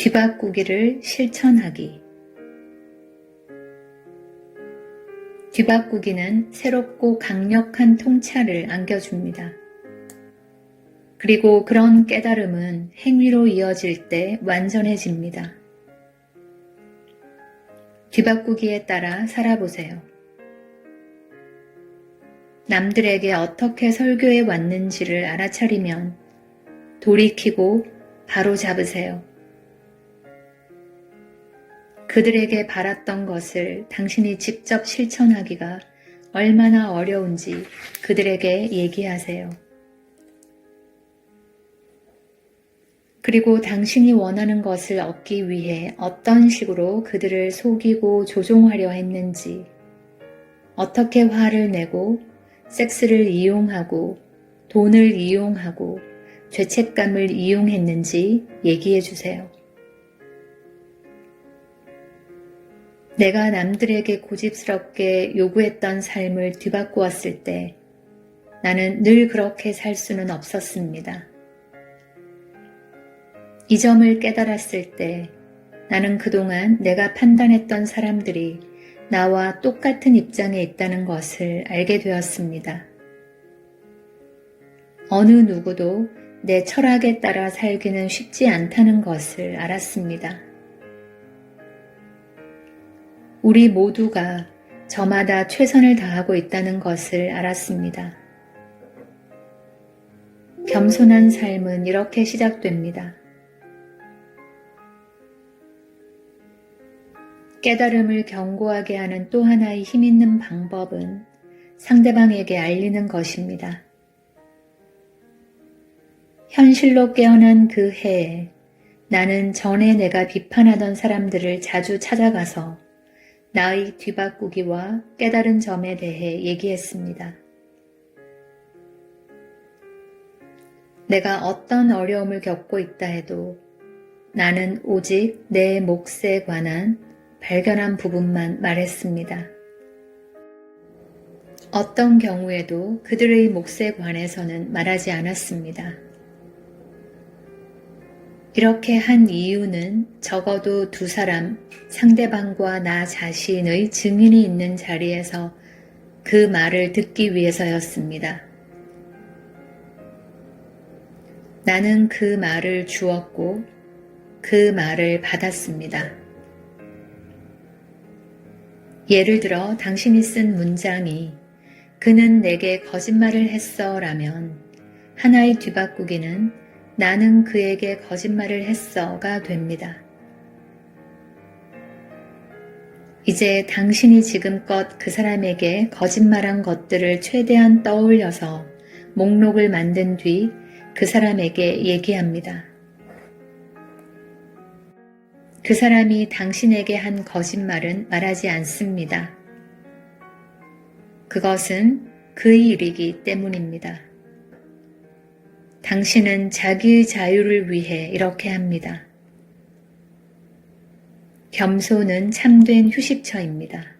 뒤바꾸기를 실천하기. 뒤바꾸기는 새롭고 강력한 통찰을 안겨줍니다. 그리고 그런 깨달음은 행위로 이어질 때 완전해집니다. 뒤바꾸기에 따라 살아보세요. 남들에게 어떻게 설교해 왔는지를 알아차리면 돌이키고 바로 잡으세요. 그들에게 바랐던 것을 당신이 직접 실천하기가 얼마나 어려운지 그들에게 얘기하세요. 그리고 당신이 원하는 것을 얻기 위해 어떤 식으로 그들을 속이고 조종하려 했는지, 어떻게 화를 내고 섹스를 이용하고 돈을 이용하고 죄책감을 이용했는지 얘기해 주세요. 내가 남들에게 고집스럽게 요구했던 삶을 뒤바꾸었을 때 나는 늘 그렇게 살 수는 없었습니다. 이 점을 깨달았을 때 나는 그동안 내가 판단했던 사람들이 나와 똑같은 입장에 있다는 것을 알게 되었습니다. 어느 누구도 내 철학에 따라 살기는 쉽지 않다는 것을 알았습니다. 우리 모두가 저마다 최선을 다하고 있다는 것을 알았습니다. 겸손한 삶은 이렇게 시작됩니다. 깨달음을 견고하게 하는 또 하나의 힘있는 방법은 상대방에게 알리는 것입니다. 현실로 깨어난 그 해에 나는 전에 내가 비판하던 사람들을 자주 찾아가서 나의 뒤바꾸기와 깨달은 점에 대해 얘기했습니다. 내가 어떤 어려움을 겪고 있다 해도 나는 오직 내 몫에 관한 발견한 부분만 말했습니다. 어떤 경우에도 그들의 몫에 관해서는 말하지 않았습니다. 이렇게 한 이유는 적어도 두 사람, 상대방과 나 자신의 증인이 있는 자리에서 그 말을 듣기 위해서였습니다. 나는 그 말을 주었고 그 말을 받았습니다. 예를 들어 당신이 쓴 문장이 그는 내게 거짓말을 했어 라면 하나의 뒤바꾸기는 나는 그에게 거짓말을 했어가 됩니다. 이제 당신이 지금껏 그 사람에게 거짓말한 것들을 최대한 떠올려서 목록을 만든 뒤 그 사람에게 얘기합니다. 그 사람이 당신에게 한 거짓말은 말하지 않습니다. 그것은 그의 일이기 때문입니다. 당신은 자기의 자유를 위해 이렇게 합니다. 겸손은 참된 휴식처입니다.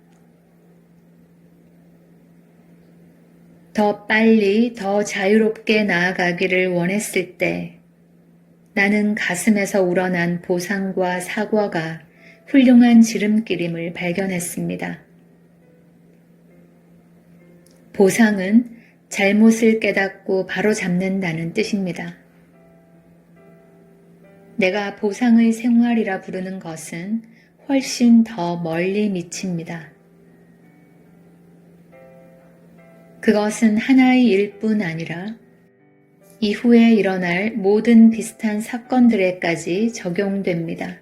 더 빨리 더 자유롭게 나아가기를 원했을 때 나는 가슴에서 우러난 보상과 사과가 훌륭한 지름길임을 발견했습니다. 보상은 잘못을 깨닫고 바로잡는다는 뜻입니다. 내가 보상의 생활이라 부르는 것은 훨씬 더 멀리 미칩니다. 그것은 하나의 일뿐 아니라 이후에 일어날 모든 비슷한 사건들에까지 적용됩니다.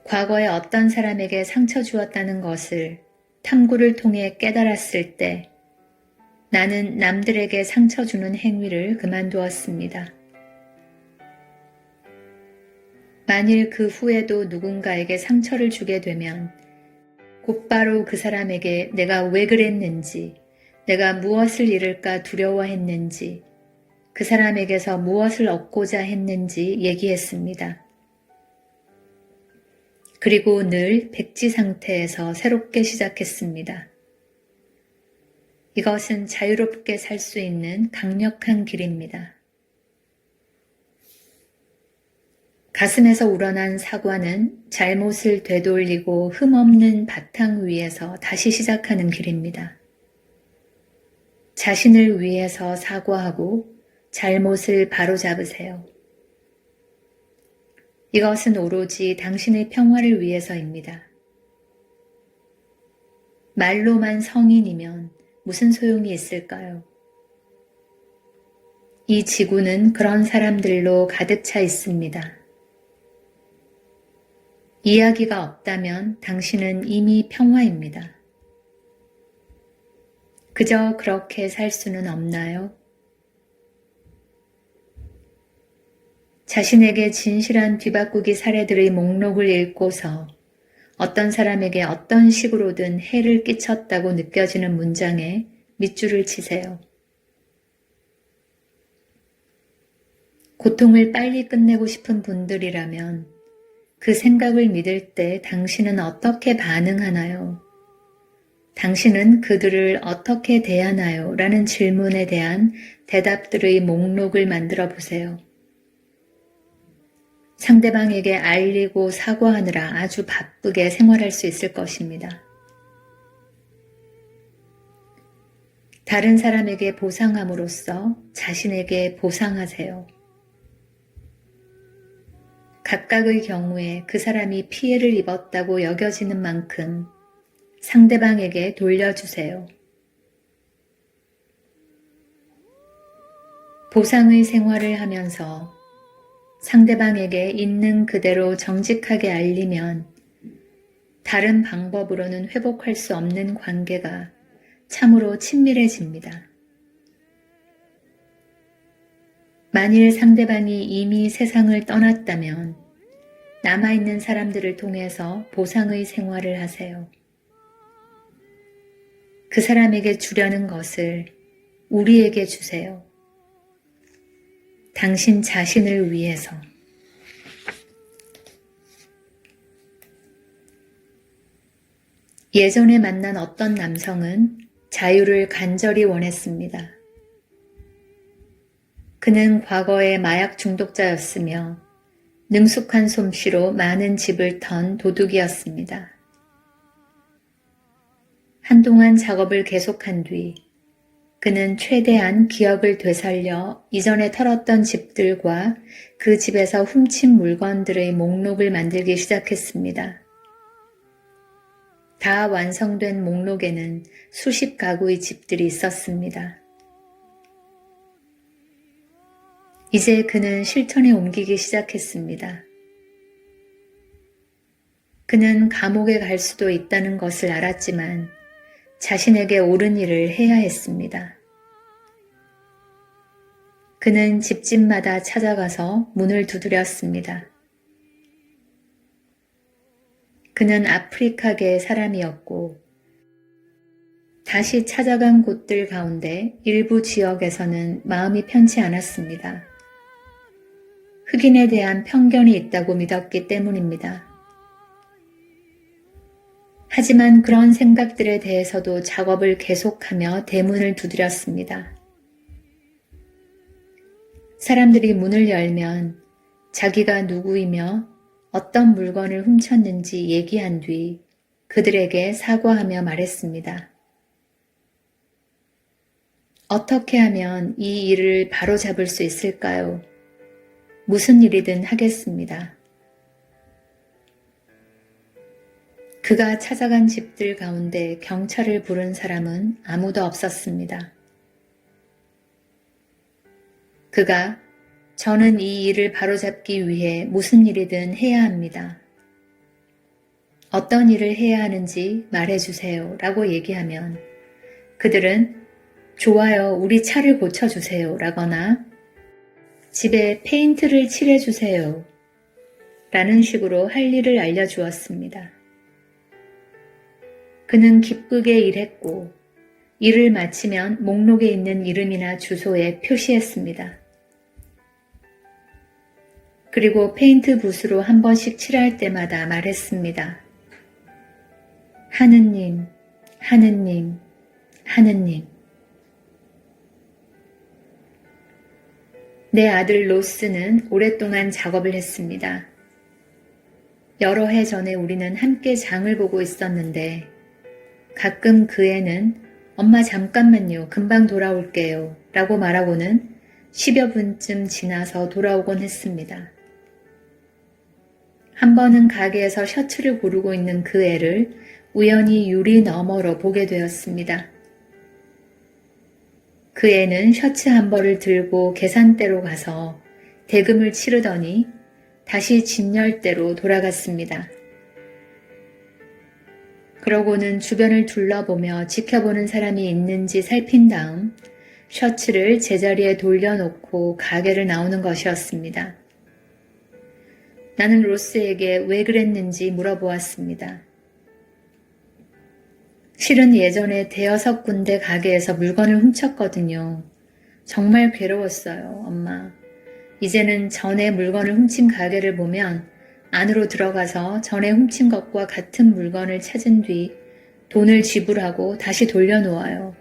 과거에 어떤 사람에게 상처 주었다는 것을 탐구를 통해 깨달았을 때 나는 남들에게 상처 주는 행위를 그만두었습니다. 만일 그 후에도 누군가에게 상처를 주게 되면 곧바로 그 사람에게 내가 왜 그랬는지, 내가 무엇을 잃을까 두려워했는지, 그 사람에게서 무엇을 얻고자 했는지 얘기했습니다. 그리고 늘 백지 상태에서 새롭게 시작했습니다. 이것은 자유롭게 살 수 있는 강력한 길입니다. 가슴에서 우러난 사과는 잘못을 되돌리고 흠없는 바탕 위에서 다시 시작하는 길입니다. 자신을 위해서 사과하고 잘못을 바로잡으세요. 이것은 오로지 당신의 평화를 위해서입니다. 말로만 성인이면 무슨 소용이 있을까요? 이 지구는 그런 사람들로 가득 차 있습니다. 이야기가 없다면 당신은 이미 평화입니다. 그저 그렇게 살 수는 없나요? 자신에게 진실한 뒤바꾸기 사례들의 목록을 읽고서 어떤 사람에게 어떤 식으로든 해를 끼쳤다고 느껴지는 문장에 밑줄을 치세요. 고통을 빨리 끝내고 싶은 분들이라면 그 생각을 믿을 때 당신은 어떻게 반응하나요? 당신은 그들을 어떻게 대하나요? 라는 질문에 대한 대답들의 목록을 만들어 보세요. 상대방에게 알리고 사과하느라 아주 바쁘게 생활할 수 있을 것입니다. 다른 사람에게 보상함으로써 자신에게 보상하세요. 각각의 경우에 그 사람이 피해를 입었다고 여겨지는 만큼 상대방에게 돌려주세요. 보상의 생활을 하면서 상대방에게 있는 그대로 정직하게 알리면 다른 방법으로는 회복할 수 없는 관계가 참으로 친밀해집니다. 만일 상대방이 이미 세상을 떠났다면 남아있는 사람들을 통해서 보상의 생활을 하세요. 그 사람에게 주려는 것을 우리에게 주세요. 당신 자신을 위해서. 예전에 만난 어떤 남성은 자유를 간절히 원했습니다. 그는 과거에 마약 중독자였으며 능숙한 솜씨로 많은 집을 턴 도둑이었습니다. 한동안 작업을 계속한 뒤 그는 최대한 기억을 되살려 이전에 털었던 집들과 그 집에서 훔친 물건들의 목록을 만들기 시작했습니다. 다 완성된 목록에는 수십 가구의 집들이 있었습니다. 이제 그는 실천에 옮기기 시작했습니다. 그는 감옥에 갈 수도 있다는 것을 알았지만 자신에게 옳은 일을 해야 했습니다. 그는 집집마다 찾아가서 문을 두드렸습니다. 그는 아프리카계의 사람이었고 다시 찾아간 곳들 가운데 일부 지역에서는 마음이 편치 않았습니다. 흑인에 대한 편견이 있다고 믿었기 때문입니다. 하지만 그런 생각들에 대해서도 작업을 계속하며 대문을 두드렸습니다. 사람들이 문을 열면 자기가 누구이며 어떤 물건을 훔쳤는지 얘기한 뒤 그들에게 사과하며 말했습니다. 어떻게 하면 이 일을 바로잡을 수 있을까요? 무슨 일이든 하겠습니다. 그가 찾아간 집들 가운데 경찰을 부른 사람은 아무도 없었습니다. 그가 저는 이 일을 바로잡기 위해 무슨 일이든 해야 합니다. 어떤 일을 해야 하는지 말해주세요 라고 얘기하면 그들은 좋아요, 우리 차를 고쳐주세요 라거나 집에 페인트를 칠해주세요 라는 식으로 할 일을 알려주었습니다. 그는 기쁘게 일했고 일을 마치면 목록에 있는 이름이나 주소에 표시했습니다. 그리고 페인트 붓으로 한 번씩 칠할 때마다 말했습니다. 하느님, 하느님, 하느님. 내 아들 로스는 오랫동안 작업을 했습니다. 여러 해 전에 우리는 함께 장을 보고 있었는데 가끔 그 애는 엄마 잠깐만요, 금방 돌아올게요 라고 말하고는 10여 분쯤 지나서 돌아오곤 했습니다. 한 번은 가게에서 셔츠를 고르고 있는 그 애를 우연히 유리 너머로 보게 되었습니다. 그 애는 셔츠 한 벌을 들고 계산대로 가서 대금을 치르더니 다시 진열대로 돌아갔습니다. 그러고는 주변을 둘러보며 지켜보는 사람이 있는지 살핀 다음 셔츠를 제자리에 돌려놓고 가게를 나오는 것이었습니다. 나는 로스에게 왜 그랬는지 물어보았습니다. 실은 예전에 대여섯 군데 가게에서 물건을 훔쳤거든요. 정말 괴로웠어요, 엄마. 이제는 전에 물건을 훔친 가게를 보면 안으로 들어가서 전에 훔친 것과 같은 물건을 찾은 뒤 돈을 지불하고 다시 돌려놓아요.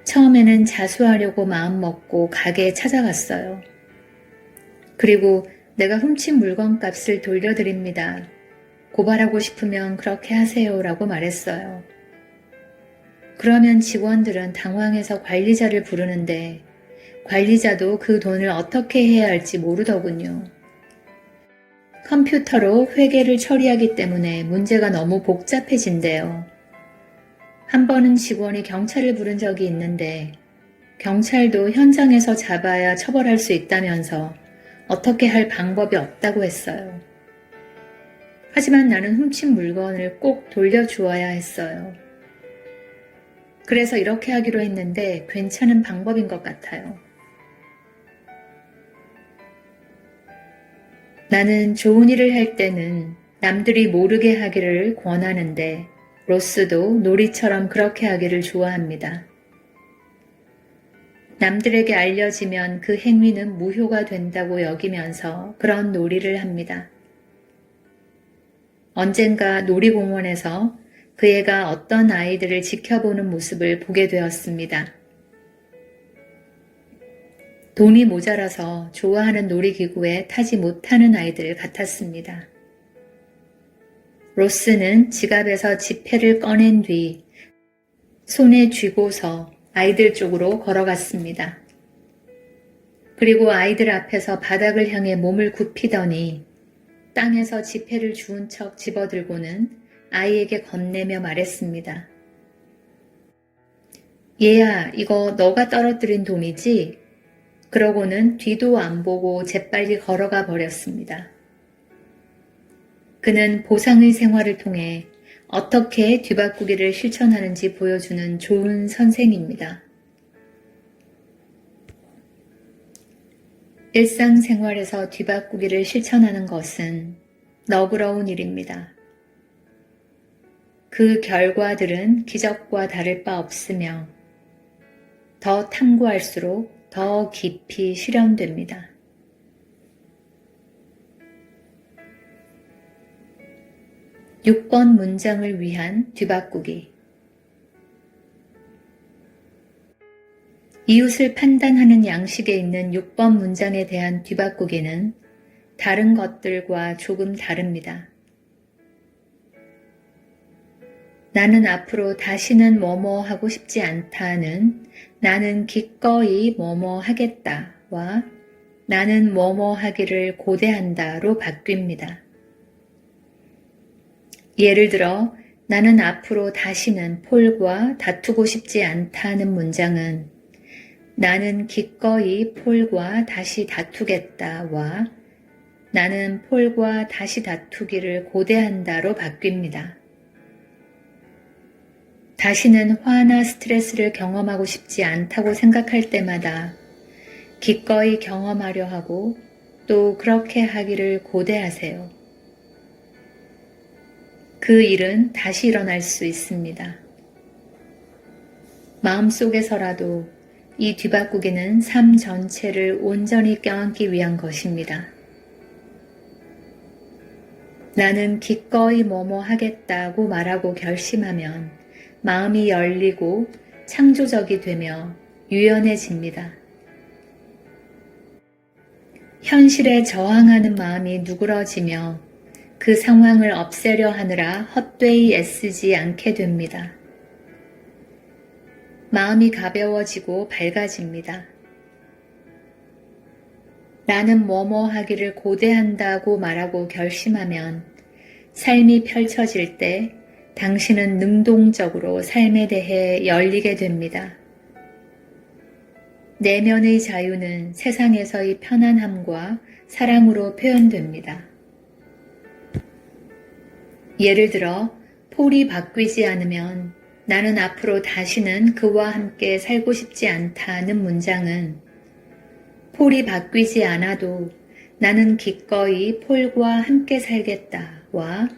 처음에는 자수하려고 마음먹고 가게에 찾아갔어요. 그리고 내가 훔친 물건 값을 돌려드립니다. 고발하고 싶으면 그렇게 하세요 라고 말했어요. 그러면 직원들은 당황해서 관리자를 부르는데 관리자도 그 돈을 어떻게 해야 할지 모르더군요. 컴퓨터로 회계를 처리하기 때문에 문제가 너무 복잡해진대요. 한 번은 직원이 경찰을 부른 적이 있는데 경찰도 현장에서 잡아야 처벌할 수 있다면서 어떻게 할 방법이 없다고 했어요. 하지만 나는 훔친 물건을 꼭 돌려주어야 했어요. 그래서 이렇게 하기로 했는데 괜찮은 방법인 것 같아요. 나는 좋은 일을 할 때는 남들이 모르게 하기를 권하는데 로스도 놀이처럼 그렇게 하기를 좋아합니다. 남들에게 알려지면 그 행위는 무효가 된다고 여기면서 그런 놀이를 합니다. 언젠가 놀이공원에서 그 애가 어떤 아이들을 지켜보는 모습을 보게 되었습니다. 돈이 모자라서 좋아하는 놀이기구에 타지 못하는 아이들 같았습니다. 로스는 지갑에서 지폐를 꺼낸 뒤 손에 쥐고서 아이들 쪽으로 걸어갔습니다. 그리고 아이들 앞에서 바닥을 향해 몸을 굽히더니 땅에서 지폐를 주운 척 집어들고는 아이에게 건네며 말했습니다. 얘야, 이거 너가 떨어뜨린 돈이지? 그러고는 뒤도 안 보고 재빨리 걸어가 버렸습니다. 그는 보상의 생활을 통해 어떻게 뒤바꾸기를 실천하는지 보여주는 좋은 선생입니다. 일상생활에서 뒤바꾸기를 실천하는 것은 너그러운 일입니다. 그 결과들은 기적과 다를 바 없으며 더 탐구할수록 더 깊이 실현됩니다. (6번) 문장을 위한 뒤바꾸기. 이웃을 판단하는 양식에 있는 6번 문장에 대한 뒤바꾸기는 다른 것들과 조금 다릅니다. 나는 앞으로 다시는 뭐뭐 하고 싶지 않다는 나는 기꺼이 뭐뭐 하겠다와 나는 뭐뭐 하기를 고대한다로 바뀝니다. 예를 들어 나는 앞으로 다시는 폴과 다투고 싶지 않다는 문장은 나는 기꺼이 폴과 다시 다투겠다와 나는 폴과 다시 다투기를 고대한다로 바뀝니다. 다시는 화나 스트레스를 경험하고 싶지 않다고 생각할 때마다 기꺼이 경험하려 하고 또 그렇게 하기를 고대하세요. 그 일은 다시 일어날 수 있습니다. 마음속에서라도 이 뒤바꾸기는 삶 전체를 온전히 껴안기 위한 것입니다. 나는 기꺼이 뭐뭐 하겠다고 말하고 결심하면 마음이 열리고 창조적이 되며 유연해집니다. 현실에 저항하는 마음이 누그러지며 그 상황을 없애려 하느라 헛되이 애쓰지 않게 됩니다. 마음이 가벼워지고 밝아집니다. 나는 뭐뭐 하기를 고대한다고 말하고 결심하면 삶이 펼쳐질 때 당신은 능동적으로 삶에 대해 열리게 됩니다. 내면의 자유는 세상에서의 편안함과 사랑으로 표현됩니다. 예를 들어 폴이 바뀌지 않으면 나는 앞으로 다시는 그와 함께 살고 싶지 않다는 문장은 폴이 바뀌지 않아도 나는 기꺼이 폴과 함께 살겠다와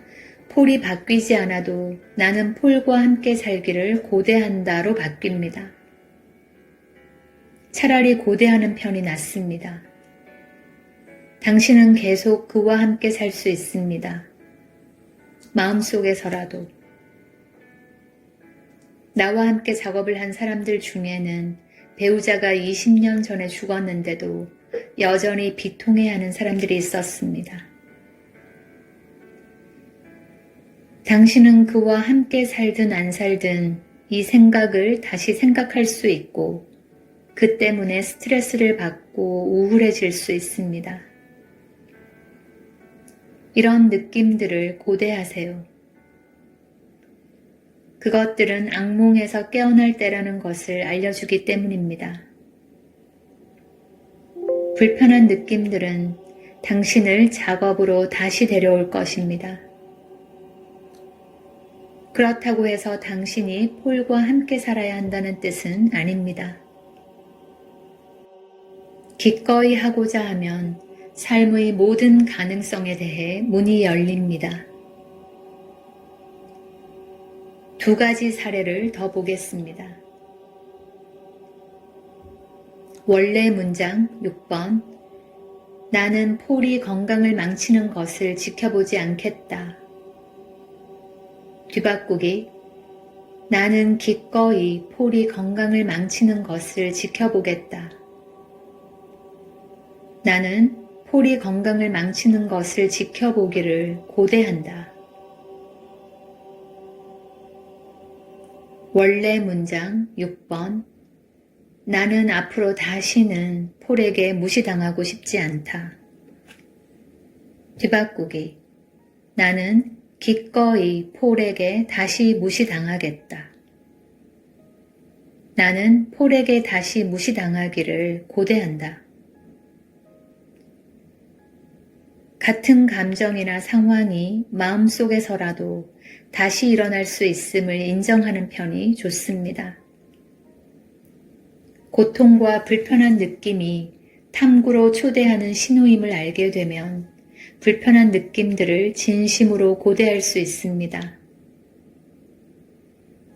폴이 바뀌지 않아도 나는 폴과 함께 살기를 고대한다로 바뀝니다. 차라리 고대하는 편이 낫습니다. 당신은 계속 그와 함께 살 수 있습니다. 마음속에서라도. 나와 함께 작업을 한 사람들 중에는 배우자가 20년 전에 죽었는데도 여전히 비통해하는 사람들이 있었습니다. 당신은 그와 함께 살든 안 살든 이 생각을 다시 생각할 수 있고 그 때문에 스트레스를 받고 우울해질 수 있습니다. 이런 느낌들을 고대하세요. 그것들은 악몽에서 깨어날 때라는 것을 알려주기 때문입니다. 불편한 느낌들은 당신을 작업으로 다시 데려올 것입니다. 그렇다고 해서 당신이 폴과 함께 살아야 한다는 뜻은 아닙니다. 기꺼이 하고자 하면 삶의 모든 가능성에 대해 문이 열립니다. 두 가지 사례를 더 보겠습니다. 원래 문장 6번 나는 폴이 건강을 망치는 것을 지켜보지 않겠다. 뒤바꾸기 나는 기꺼이 폴이 건강을 망치는 것을 지켜보겠다. 나는 폴이 건강을 망치는 것을 지켜보기를 고대한다. 원래 문장 6번 나는 앞으로 다시는 폴에게 무시당하고 싶지 않다. 뒤바꾸기 나는 기꺼이 폴에게 다시 무시당하겠다. 나는 폴에게 다시 무시당하기를 고대한다. 같은 감정이나 상황이 마음속에서라도 다시 일어날 수 있음을 인정하는 편이 좋습니다. 고통과 불편한 느낌이 탐구로 초대하는 신호임을 알게 되면 불편한 느낌들을 진심으로 고대할 수 있습니다.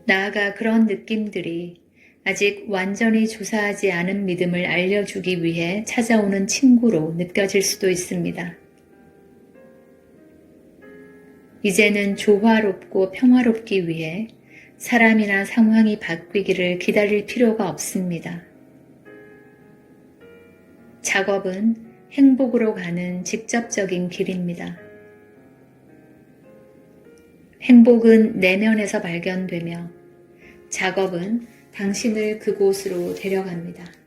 나아가 그런 느낌들이 아직 완전히 조사하지 않은 믿음을 알려주기 위해 찾아오는 친구로 느껴질 수도 있습니다. 이제는 조화롭고 평화롭기 위해 사람이나 상황이 바뀌기를 기다릴 필요가 없습니다. 작업은 행복으로 가는 직접적인 길입니다. 행복은 내면에서 발견되며 작업은 당신을 그곳으로 데려갑니다.